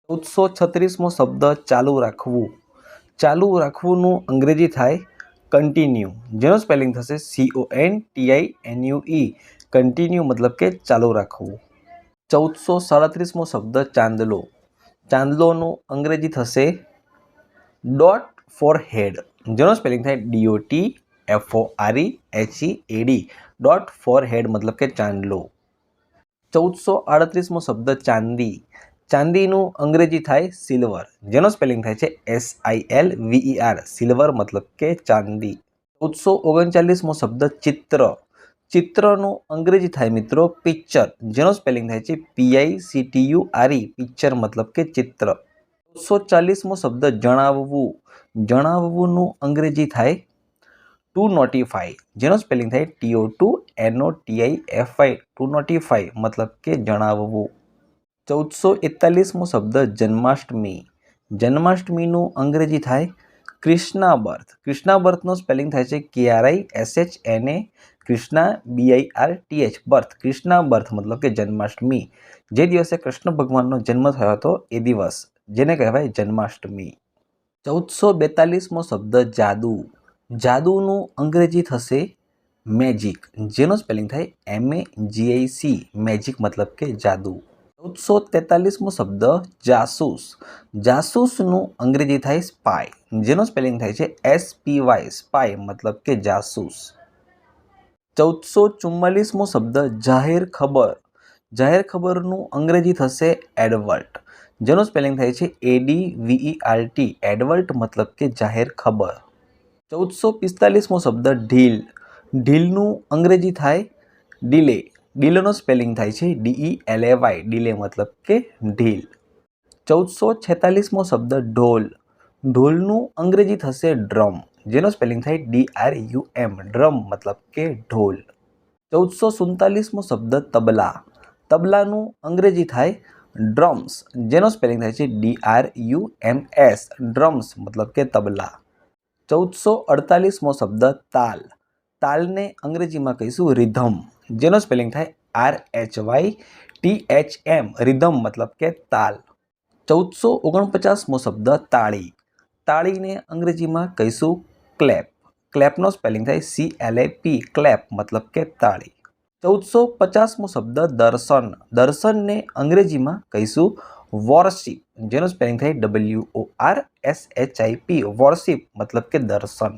1436મો શબ્દ ચાલુ રાખવું. ચાલુ રાખવુંનું અંગ્રેજી થાય કન્ટિન્યુ, જેનો સ્પેલિંગ થશે CONTINUE. કન્ટિન્યુ મતલબ કે ચાલુ રાખવું. 1437મો શબ્દ ચાંદલો. ચાંદલોનું અંગ્રેજી થશે ડોટ ફોર હેડ, જેનો સ્પેલિંગ થાય DOTFOREHEAD. ડોટ ફોર હેડ મતલબ કે ચાંદલો. 1438મો શબ્દ ચાંદી. ચાંદીનું અંગ્રેજી થાય સિલ્વર, જેનો સ્પેલિંગ થાય છે SILVER. સિલ્વર મતલબ કે ચાંદી. 1439મો શબ્દ ચિત્ર. ચિત્રનું અંગ્રેજી થાય મિત્રો પિક્ચર, જેનો સ્પેલિંગ થાય છે PICTURE. પિક્ચર મતલબ કે ચિત્ર. 1440મો શબ્દ જણાવવું. જણાવવુંનું અંગ્રેજી થાય ટુ નોટિફાઈ, જેનો સ્પેલિંગ થાય TOTNOTIFI. ટુ નોટિફાઈ મતલબ કે જણાવવું. 1441મો શબ્દ જન્માષ્ટમી. જન્માષ્ટમીનું અંગ્રેજી થાય કૃષ્ણા બર્થ. કૃષ્ણા બર્થનો સ્પેલિંગ થાય છે KRISHNA. Krishna BIRTH. Birth. Krishna birth મતલબ કે જન્માષ્ટમી. જે દિવસે કૃષ્ણ ભગવાનનો જન્મ થયો હતો એ દિવસ, જેને કહેવાય જન્માષ્ટમી. 1442મો શબ્દ જાદુ. જાદુનું અંગ્રેજી થશે મેજિક, જેનો સ્પેલિંગ થાય MAGIC. મેજિક મતલબ કે જાદુ. 1443મો શબ્દ જાસૂસ. જાસૂસનું અંગ્રેજી થાય સ્પાય, જેનો સ્પેલિંગ થાય છે SPY. સ્પાય મતલબ કે જાસૂસ. 1444મો શબ્દ જાહેર ખબર. જાહેર ખબરનું અંગ્રેજી થશે એડવર્ટ, જેનો સ્પેલિંગ થાય છે ADVERT. એડવર્ટ મતલબ કે જાહેર ખબર. 1445મો શબ્દ ઢીલ. ઢીલનું અંગ્રેજી થાય ડીલે. ડીલેનો સ્પેલિંગ થાય છે DELAY. ડીલે મતલબ કે ઢીલ. 1446મો શબ્દ ઢોલ. ઢોલનું અંગ્રેજી થશે ડ્રમ, જેનો સ્પેલિંગ થાય DRUM. ડ્રમ મતલબ કે ઢોલ. 1447મો શબ્દ તબલા. તબલાનું અંગ્રેજી થાય ડ્રમ્સ, જેનો સ્પેલિંગ થાય છે DRUMS. ડ્રમ્સ મતલબ કે તબલા. 1448મો શબ્દ તાલ. તાલને અંગ્રેજીમાં કહીશું રિધમ, જેનો સ્પેલિંગ થાય RHYTHM. રિધમ મતલબ કે તાલ. 1449મો શબ્દ તાળી. તાળીને અંગ્રેજીમાં કહીશું ક્લેપ. ક્લેપનો સ્પેલિંગ થાય CLAP. ક્લેપ મતલબ કે તાળી. 1450મો શબ્દ દર્શન. દર્શનને અંગ્રેજીમાં કહીશું વોરશિપ, જેનો સ્પેલિંગ થાય WORSHIP. વોરશિપ મતલબ કે દર્શન.